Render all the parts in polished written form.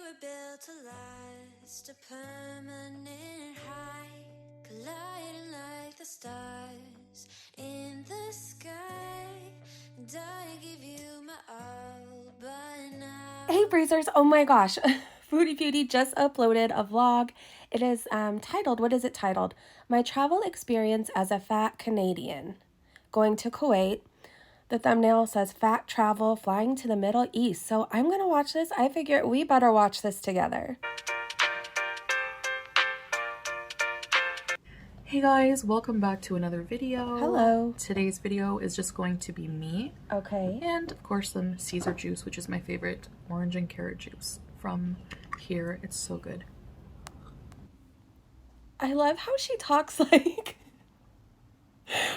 were built to last, a permanent high, colliding like the stars in the sky. And I give you my all, but now. Hey Breezers, oh my gosh, Foodie just uploaded a vlog. It is titled, what is it titled? My Travel Experience as a Fat Canadian, going to Kuwait. The thumbnail says fat travel, flying to the Middle East. So I'm going to watch this. I figure we better watch this together. Hey guys, welcome back to another video. Hello. Today's video is just going to be me. Okay. And of course some Caesar juice, which is my favorite orange and carrot juice from here. It's so good. I love how she talks like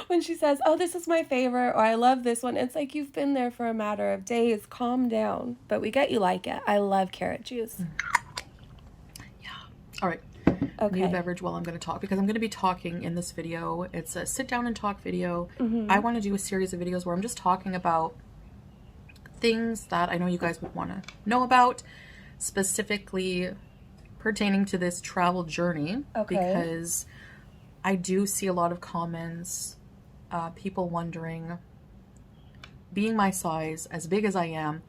when she says, oh, this is my favorite, or I love this one. It's like you've been there for a matter of days. Calm down. But we get you like it. I love carrot juice. Yeah. All right. Okay. Need a beverage while I'm going to talk because I'm going to be talking in this video. It's a sit down and talk video. Mm-hmm. I want to do a series of videos where I'm just talking about things that I know you guys would want to know about, specifically pertaining to this travel journey. Okay. Because I do see a lot of comments, people wondering, being my size, as big as I am,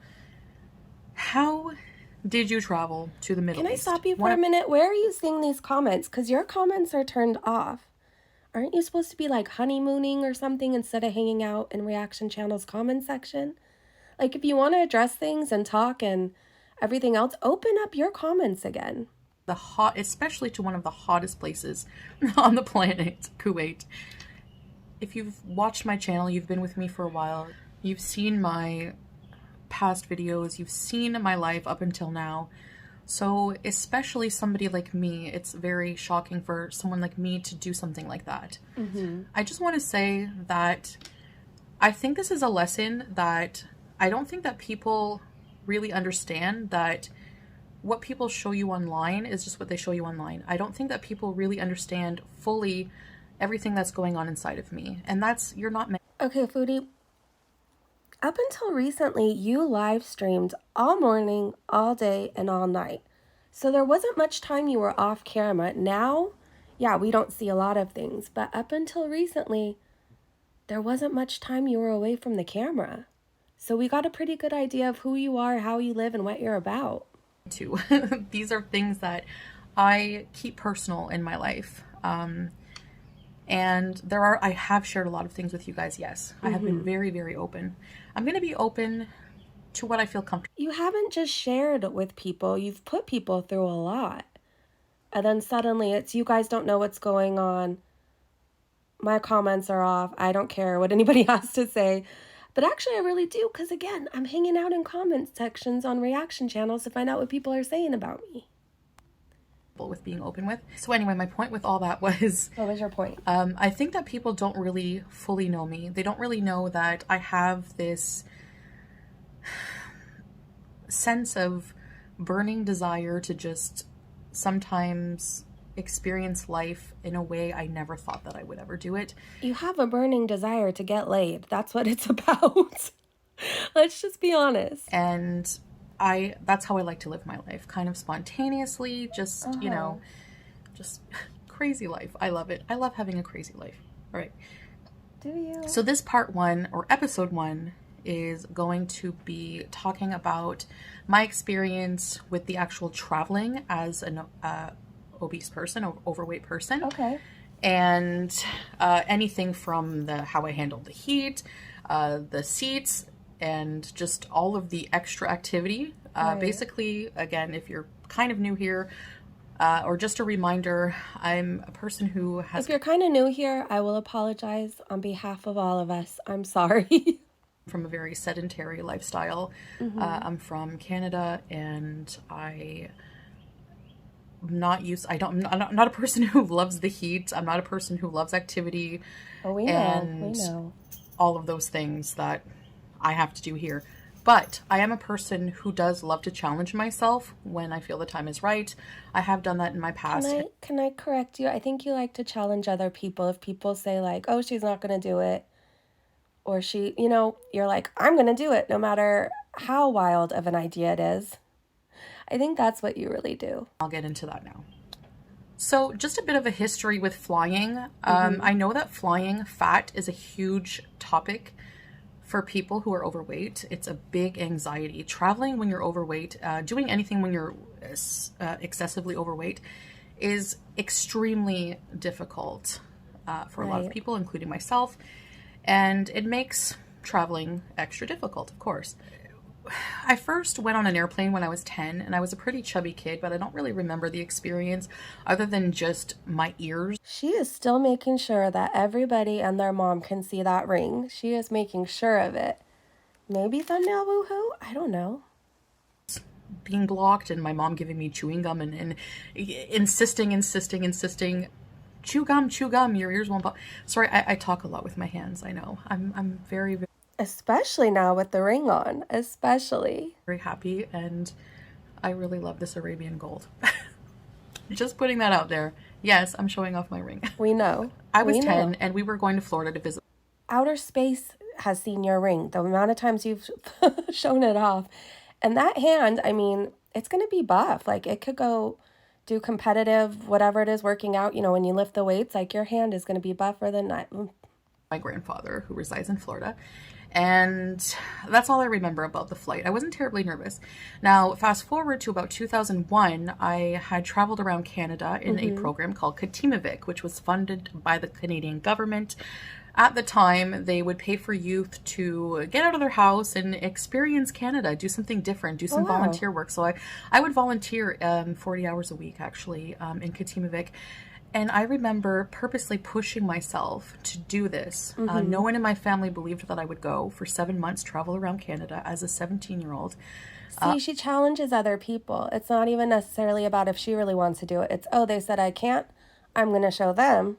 how did you travel to the Middle East? Can I stop you for a minute? Where are you seeing these comments? Because your comments are turned off. Aren't you supposed to be like honeymooning or something instead of hanging out in Reaction Channel's comment section? Like if you want to address things and talk and everything else, open up your comments again. Especially to one of the hottest places on the planet, Kuwait. If you've watched my channel, you've been with me for a while, you've seen my past videos, you've seen my life up until now. So especially somebody like me, it's very shocking for someone like me to do something like that. Mm-hmm. I just want to say that I think this is a lesson that I don't think that people really understand, that what people show you online is just what they show you online. I don't think that people really understand fully everything that's going on inside of me. And that's, you're not meant. Okay, Foodie. Up until recently, you live streamed all morning, all day, and all night. So there wasn't much time you were off camera. Now, yeah, we don't see a lot of things. But up until recently, there wasn't much time you were away from the camera. So we got a pretty good idea of who you are, how you live, and what you're about. These are things that I keep personal in my life. And I have shared a lot of things with you guys. Yes, I have been very, very open. I'm going to be open to what I feel comfortable. You haven't just shared with people. You've put people through a lot. And then suddenly it's, you guys don't know what's going on. My comments are off. I don't care what anybody has to say. But actually, I really do. Because again, I'm hanging out in comment sections on reaction channels to find out what people are saying about me. With being open with. So anyway, my point with all that was... What was your point? I think that people don't really fully know me. They don't really know that I have this sense of burning desire to just sometimes experience life in a way I never thought that I would ever do it. You have a burning desire to get laid. That's what it's about. Let's just be honest. And that's how I like to live my life, kind of spontaneously, just, you know, just crazy life. I love it. I love having a crazy life. All right. Do you? So this part 1 or episode 1 is going to be talking about my experience with the actual traveling as an obese person, or overweight person. Okay. And anything from how I handled the heat, the seats, and just all of the extra activity. Right. Basically, again, if you're kind of new here, or just a reminder, I'm a person who has... If you're kind of new here, I will apologize on behalf of all of us. I'm sorry. From a very sedentary lifestyle. I'm from Canada, and I'm not a person who loves the heat. I'm not a person who loves activity. Oh, we know. And we know. all of those things that I have to do here. But I am a person who does love to challenge myself when I feel the time is right. I have done that in my past. Can I correct you? I think you like to challenge other people. If people say like, oh, she's not going to do it, or she, you know, you're like, I'm going to do it no matter how wild of an idea it is. I think that's what you really do. I'll get into that now. So just a bit of a history with flying. I know that flying fat is a huge topic for people who are overweight. It's a big anxiety. Traveling when you're overweight, doing anything when you're excessively overweight is extremely difficult for a lot of people, including myself. And it makes traveling extra difficult, of course. I first went on an airplane when I was 10, and I was a pretty chubby kid, but I don't really remember the experience other than just my ears. She is still making sure that everybody and their mom can see that ring. She is making sure of it. Maybe thumbnail woohoo? I don't know. Being blocked and my mom giving me chewing gum and insisting, chew gum, your ears won't pop. Sorry, I talk a lot with my hands, I know. I'm very, very... Especially now with the ring on, especially. Very happy, and I really love this Arabian gold. Just putting that out there. Yes, I'm showing off my ring. We know. I was 10 and we were going to Florida to visit. Outer space has seen your ring, the amount of times you've shown it off. And that hand, I mean, it's going to be buff. Like, it could go do competitive, whatever it is, working out. You know, when you lift the weights, like, your hand is going to be buffer than that. My grandfather, who resides in Florida. And that's all I remember about the flight. I wasn't terribly nervous. Now, fast forward to about 2001, I had traveled around Canada in a program called Katimavik, which was funded by the Canadian government. At the time, they would pay for youth to get out of their house and experience Canada, do something different, do some volunteer work. So I would volunteer 40 hours a week, actually, in Katimavik. And I remember purposely pushing myself to do this. No one in my family believed that I would go for 7 months, travel around Canada as a 17-year-old. See, she challenges other people. It's not even necessarily about if she really wants to do it. It's, oh, they said I can't. I'm going to show them.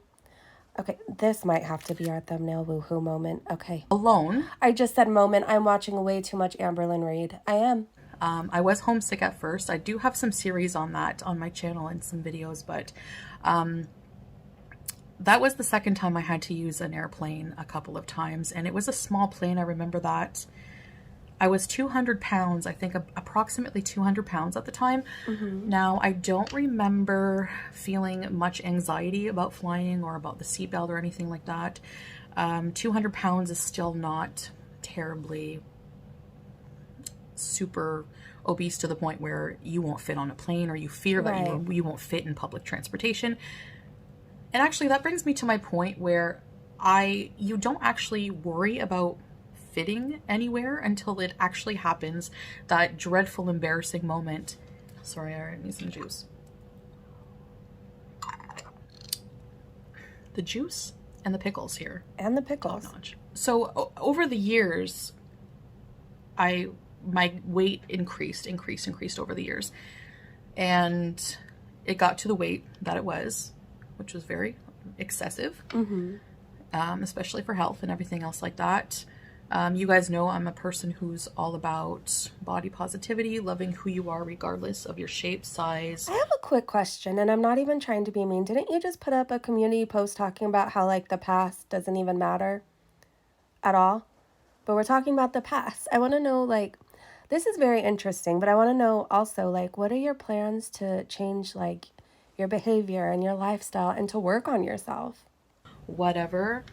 Okay, this might have to be our thumbnail woohoo moment. Okay. Alone. I just said moment. I'm watching way too much Amberlyn Reid. I am. I was homesick at first. I do have some series on that on my channel and some videos, but that was the second time I had to use an airplane a couple of times, and it was a small plane. I remember that. I was 200 pounds, I think approximately 200 pounds at the time. Now, I don't remember feeling much anxiety about flying or about the seatbelt or anything like that. 200 pounds is still not terribly super obese to the point where you won't fit on a plane or you fear that you won't fit in public transportation. And actually, that brings me to my point where you don't actually worry about fitting anywhere until it actually happens. That dreadful, embarrassing moment. Sorry, I need some juice. The juice and the pickles here. And the pickles. Top-notch. So over the years, my weight increased over the years. And it got to the weight that it was, which was very excessive, especially for health and everything else like that. You guys know I'm a person who's all about body positivity, loving who you are regardless of your shape, size. I have a quick question, and I'm not even trying to be mean. Didn't you just put up a community post talking about how, like, the past doesn't even matter at all? But we're talking about the past. I want to know, like, this is very interesting, but I want to know also, like, what are your plans to change, like, your behavior and your lifestyle and to work on yourself? Whatever.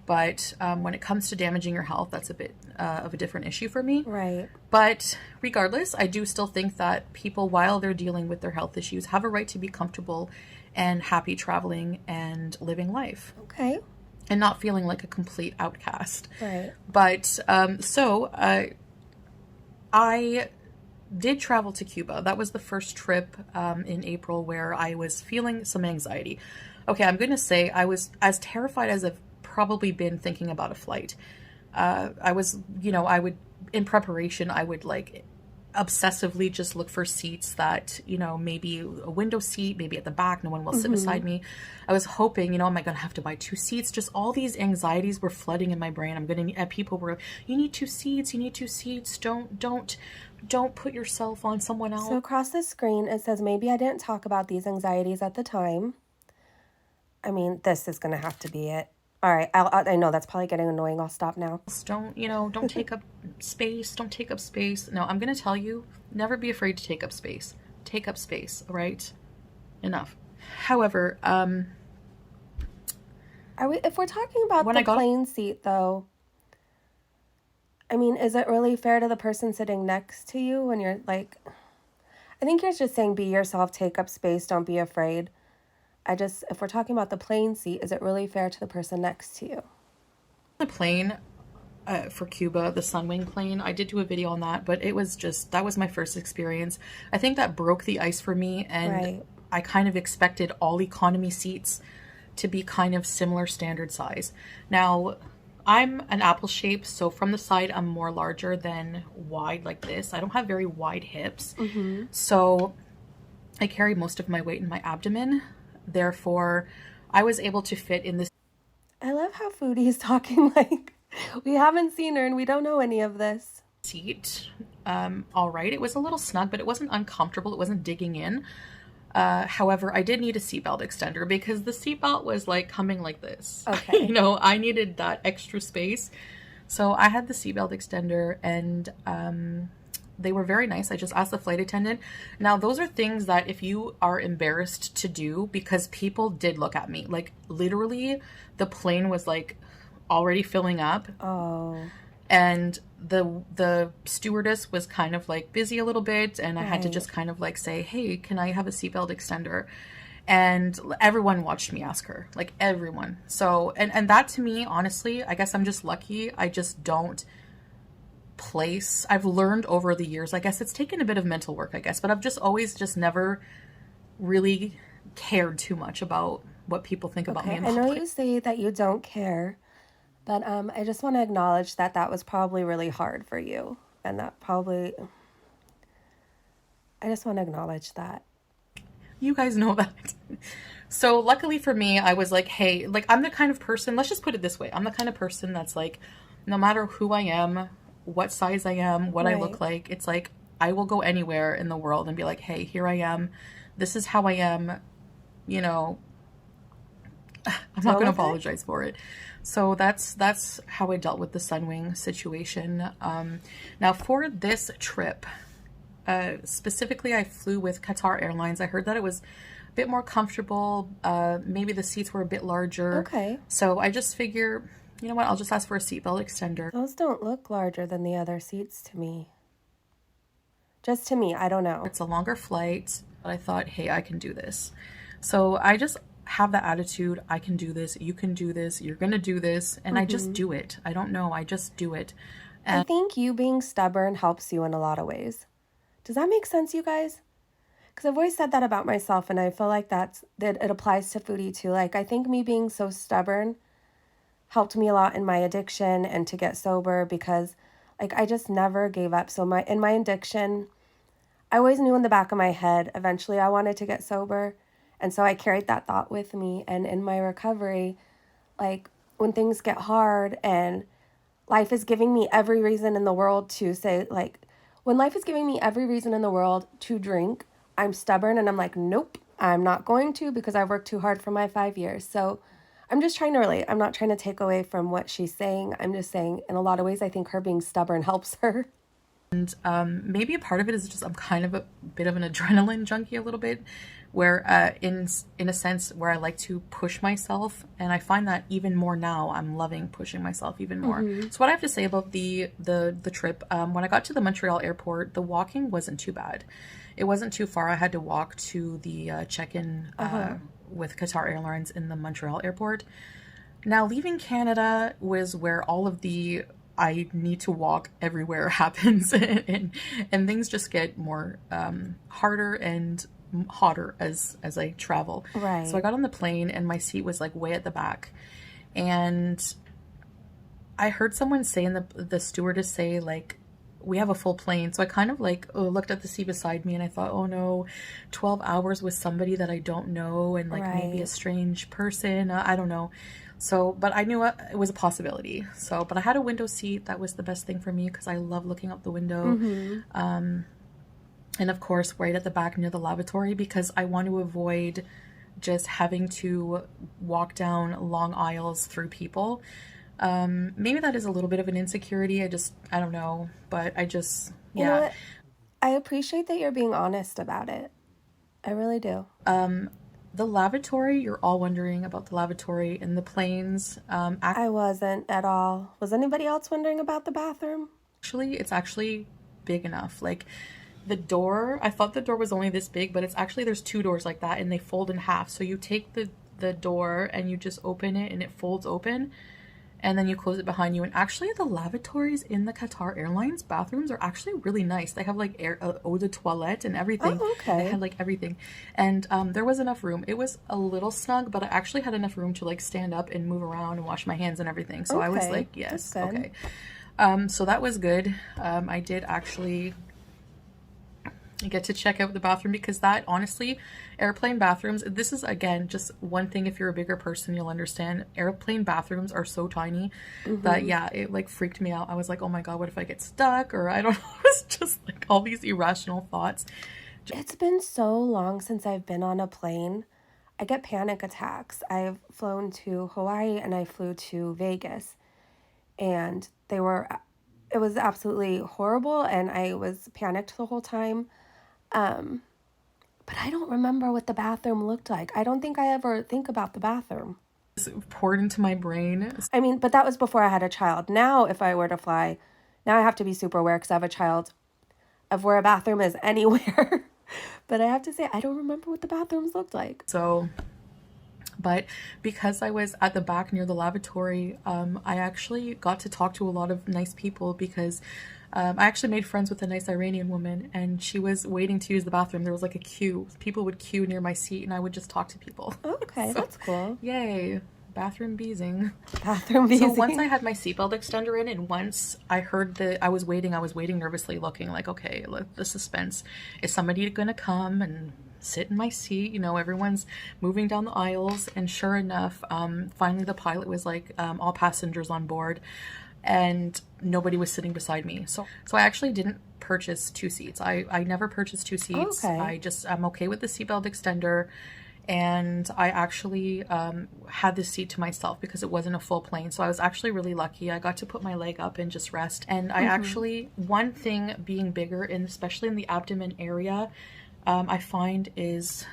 But when it comes to damaging your health, that's a bit of a different issue for me. Right. But regardless, I do still think that people, while they're dealing with their health issues, have a right to be comfortable and happy traveling and living life. Okay. And not feeling like a complete outcast. Right. But I did travel to Cuba. That was the first trip in April where I was feeling some anxiety. Okay, I'm going to say I was as terrified as I've probably been thinking about a flight. I was, in preparation, I would like obsessively just look for seats that, maybe a window seat, maybe at the back, no one will sit beside me. I was hoping, am I going to have to buy 2 seats? Just all these anxieties were flooding in my brain. People were, you need 2 seats. Don't put yourself on someone else. So across the screen, it says, maybe I didn't talk about these anxieties at the time. I mean, this is going to have to be it. All right, I know that's probably getting annoying. I'll stop now. Don't, you know, don't take up space. Don't take up space. No, I'm going to tell you, never be afraid to take up space. Take up space, all right? Enough. However, if we're talking about the plane seat, though, I mean, is it really fair to the person sitting next to you when you're like, I think you're just saying be yourself, take up space, don't be afraid. If we're talking about the plane seat, is it really fair to the person next to you? The plane for Cuba, the Sunwing plane, I did do a video on that, but that was my first experience. I think that broke the ice for me, and I kind of expected all economy seats to be kind of similar standard size. Now, I'm an apple shape, so from the side, I'm more larger than wide like this. I don't have very wide hips, so I carry most of my weight in my abdomen. Therefore, I was able to fit in this. I love how Foodie is talking like we haven't seen her and we don't know any of this. Seat, all right. It was a little snug, but it wasn't uncomfortable. It wasn't digging in. However, I did need a seatbelt extender because the seatbelt was like coming like this. Okay. You know, I needed that extra space. So I had the seatbelt extender, and they were very nice. I just asked the flight attendant. Now, those are things that if you are embarrassed to do, because people did look at me. Like, literally, the plane was like already filling up. Oh. And the stewardess was kind of like busy a little bit, and I had to just kind of like say, hey, can I have a seatbelt extender? And everyone watched me ask her, like everyone. So, and that to me, honestly, I guess I'm just lucky. I just don't place. I've learned over the years, I guess it's taken a bit of mental work, I guess, but I've just always just never really cared too much about what people think about me. I know you say that you don't care, but I just want to acknowledge that was probably really hard for you, and I just want to acknowledge that. You guys know that. So luckily for me, I was like, hey, like I'm the kind of person, let's just put it this way. I'm the kind of person that's like, no matter who I am, what size I am, what I look like, it's like I will go anywhere in the world and be like, hey, here I am. This is how I am. You know, I'm not going to apologize for it. So that's how I dealt with the Sunwing situation. Now for this trip, specifically I flew with Qatar Airlines. I heard that it was a bit more comfortable. Maybe the seats were a bit larger. Okay. So I just figure, you know what, I'll just ask for a seatbelt extender. Those don't look larger than the other seats to me. Just to me, I don't know. It's a longer flight, but I thought, hey, I can do this. So I just have that attitude. I can do this. You can do this. You're going to do this. And I just do it. I don't know. I just do it. And I think you being stubborn helps you in a lot of ways. Does that make sense, you guys? Because I've always said that about myself, and I feel like that it applies to Foodie too. Like, I think me being so stubborn helped me a lot in my addiction and to get sober, because like I just never gave up. So in my addiction, I always knew in the back of my head eventually I wanted to get sober, and so I carried that thought with me. And in my recovery, like when things get hard and life is giving me every reason in the world to say, like when life is giving me every reason in the world to drink, I'm stubborn and I'm like, nope, I'm not going to, because I've worked too hard for my 5 years. So I'm just trying to relate. I'm not trying to take away from what she's saying. I'm just saying in a lot of ways, I think her being stubborn helps her. And maybe a part of it is just I'm kind of a bit of an adrenaline junkie a little bit, where in a sense where I like to push myself, and I find that even more now. I'm loving pushing myself even more. So what I have to say about the trip, when I got to the Montreal airport, the walking wasn't too bad. It wasn't too far. I had to walk to the check-in with Qatar Airlines in the Montreal airport. Now, leaving Canada was where all of the I need to walk everywhere happens, and things just get more harder and hotter as I travel. Right. So I got on the plane and my seat was like way at the back, and I heard someone say, in the stewardess say, like, we have a full plane. So I kind of like looked at the seat beside me and I thought, oh no, 12 hours with somebody that I don't know, and like maybe a strange person. I don't know. So, but I knew it was a possibility. So, but I had a window seat. That was the best thing for me because I love looking out the window. And of course, right at the back near the lavatory, because I want to avoid just having to walk down long aisles through people. Maybe that is a little bit of an insecurity. I don't know, but You know yeah. what? I appreciate that you're being honest about it. I really do. The lavatory, you're all wondering about the lavatory in the planes. I wasn't at all. Was anybody else wondering about the bathroom? Actually, it's actually big enough. Like the door, I thought the door was only this big, but it's actually, there's two doors like that and they fold in half. So you take the door and you just open it and it folds open, and then you close it behind you. And actually the lavatories in the Qatar Airlines bathrooms are actually really nice. They have like eau de toilette and everything. Oh, okay. They had like everything. And there was enough room. It was a little snug, but I actually had enough room to like stand up and move around and wash my hands and everything. So I was Okay, like, yes, that's good. okay. So that was good. I did actually get to check out the bathroom, because that, honestly, airplane bathrooms, this is again just one thing, if you're a bigger person you'll understand, airplane bathrooms are so tiny that yeah, it like freaked me out. I was like, oh my god, what if I get stuck, or I don't know. It was just like all these irrational thoughts. It's been so long since I've been on a plane. I get panic attacks. I've flown to Hawaii and I flew to Vegas, and it was absolutely horrible, and I was panicked the whole time. But I don't remember what the bathroom looked like. I don't think I ever think about the bathroom. It poured into my brain. I mean, but that was before I had a child. Now, if I were to fly, now I have to be super aware because I have a child of where a bathroom is anywhere. But I have to say, I don't remember what the bathrooms looked like. So, but because I was at the back near the lavatory, I actually got to talk to a lot of nice people, because I actually made friends with a nice Iranian woman, and she was waiting to use the bathroom. There was like a queue. People would queue near my seat, and I would just talk to people. Okay, So, that's cool. yay. Bathroom beezing. Bathroom So beezing. once I had my seatbelt extender in, and once I heard I was waiting nervously, looking like, okay, look, the suspense. Is somebody gonna come and sit in my seat? You know, everyone's moving down the aisles, and sure enough, finally the pilot was like, all passengers on board, and nobody was sitting beside me. So I actually didn't purchase two seats. I never purchased two seats. Okay. I'm okay with the seatbelt extender. And I actually had this seat to myself because it wasn't a full plane. So I was actually really lucky. I got to put my leg up and just rest. And I actually, one thing being bigger, and especially in the abdomen area, I find is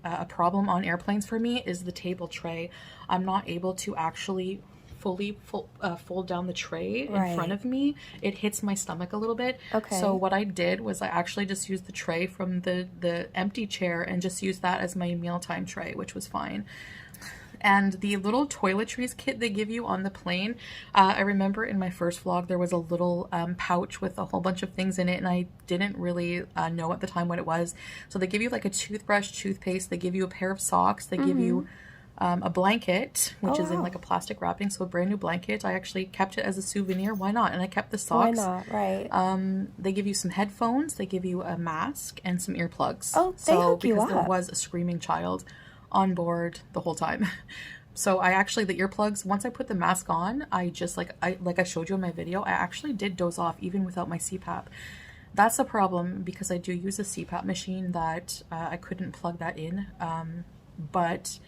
a problem on airplanes for me, is the table tray. I'm not able to actually fully fold down the tray in front of me. It hits my stomach a little bit. Okay. So what I did was I actually just used the tray from the empty chair and just used that as my mealtime tray, which was fine. And the little toiletries kit they give you on the plane, I remember in my first vlog there was a little pouch with a whole bunch of things in it, and I didn't really know at the time what it was. So they give you like a toothbrush, toothpaste, they give you a pair of socks, they give you a blanket, which is in like a plastic wrapping, so a brand new blanket. I actually kept it as a souvenir. Why not? And I kept the socks. Why not? Right. They give you some headphones, they give you a mask, and some earplugs. Oh, they hook you because there up. was a screaming child on board the whole time. So I actually, the earplugs, once I put the mask on, I just like I showed you in my video, I actually did doze off even without my CPAP. That's a problem because I do use a CPAP machine that I couldn't plug that in, but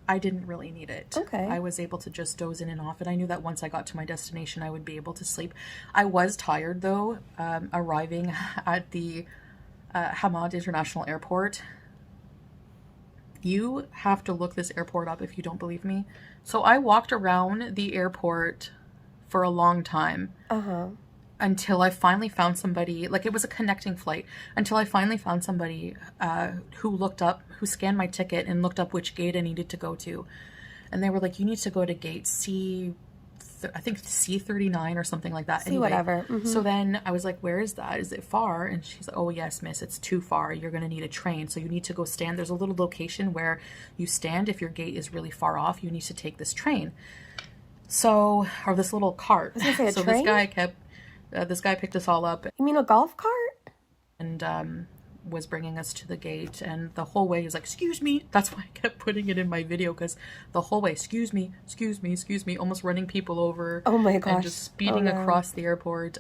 I didn't really need it. Okay. I was able to just doze in and off, and I knew that once I got to my destination, I would be able to sleep. I was tired though, arriving at the Hamad International Airport. You have to look this airport up if you don't believe me. So I walked around the airport for a long time. Until I finally found somebody, like it was a connecting flight, until I finally found somebody who scanned my ticket and looked up which gate I needed to go to. And they were like, you need to go to gate I think C39 or something like that. See, whatever. So then I was like, where is that? Is it far? And she's like, oh yes, miss, it's too far. You're going to need a train. So you need to go stand. There's a little location where you stand. If your gate is really far off, you need to take this train. So, or this little cart. I was gonna say, So train? this guy picked us all up You mean a golf cart? and was bringing us to the gate, and the whole way he was like, excuse me. That's why I kept putting it in my video, because the whole way, excuse me, almost running people over. Oh my gosh. And just speeding Oh, no. across the airport.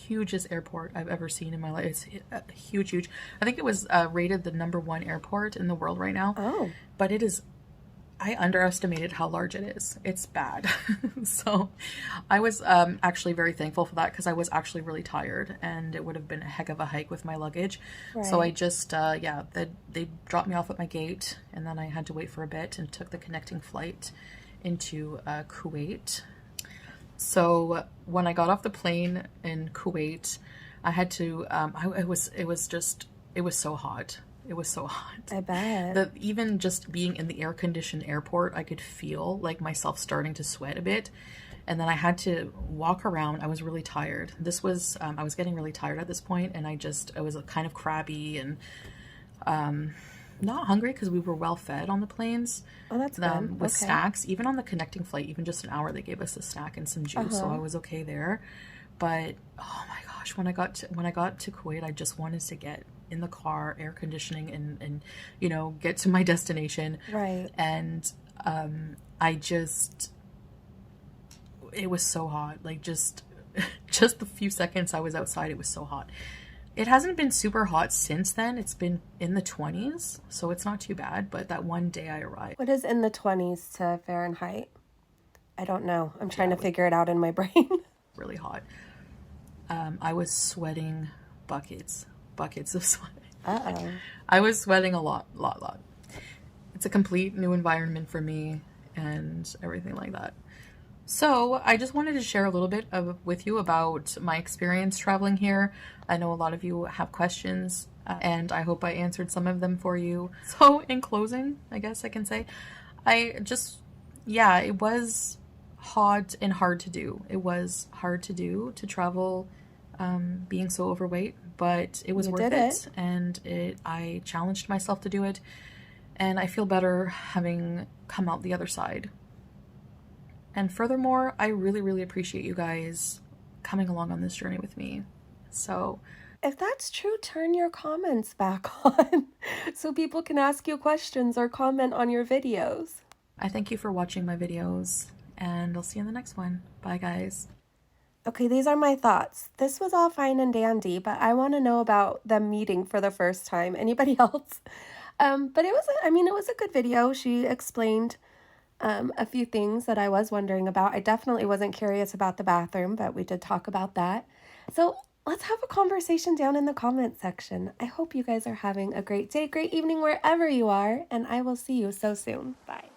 hugest airport I've ever seen in my life. It's huge, huge. I think it was rated the #1 airport in the world right now. Oh. But it is, I underestimated how large it is. It's bad. So I was actually very thankful for that, because I was actually really tired and it would have been a heck of a hike with my luggage. Right. So I just, yeah, they dropped me off at my gate, and then I had to wait for a bit and took the connecting flight into Kuwait. So when I got off the plane in Kuwait, I had to, it was so hot. It was so hot. I bet. Even just being in the air-conditioned airport, I could feel like myself starting to sweat a bit. And then I had to walk around. I was really tired. This was, I was getting really tired at this point, and I was kind of crabby and not hungry, because we were well fed on the planes. Oh, that's good. With Okay. snacks. Even on the connecting flight, even just an hour, they gave us a snack and some juice, so I was okay there. But oh my gosh, when I got to Kuwait, I just wanted to get in the car, air conditioning, and you know, get to my destination. Right. And it was so hot. Like, just the few seconds I was outside, it was so hot. It hasn't been super hot since then. It's been in the 20s, so it's not too bad. But that one day I arrived. What is in the 20s to Fahrenheit? I don't know. I'm trying to figure it out in my brain. Really hot. I was sweating buckets of sweat. Uh-oh. I was sweating a lot. It's a complete new environment for me and everything like that. So I just wanted to share a little bit with you about my experience traveling here. I know a lot of you have questions, and I hope I answered some of them for you. So in closing, I guess I can say, it was hot and hard to do. It was hard to do, to travel being so overweight, but it was worth it. And I challenged myself to do it, and I feel better having come out the other side. And furthermore, I really, really appreciate you guys coming along on this journey with me. So if that's true, turn your comments back on so people can ask you questions or comment on your videos. I thank you for watching my videos, and I'll see you in the next one. Bye, guys. Okay, these are my thoughts. This was all fine and dandy, but I want to know about them meeting for the first time. Anybody else? But it was a good video. She explained a few things that I was wondering about. I definitely wasn't curious about the bathroom, but we did talk about that. So let's have a conversation down in the comment section. I hope you guys are having a great day, great evening, wherever you are, and I will see you so soon. Bye.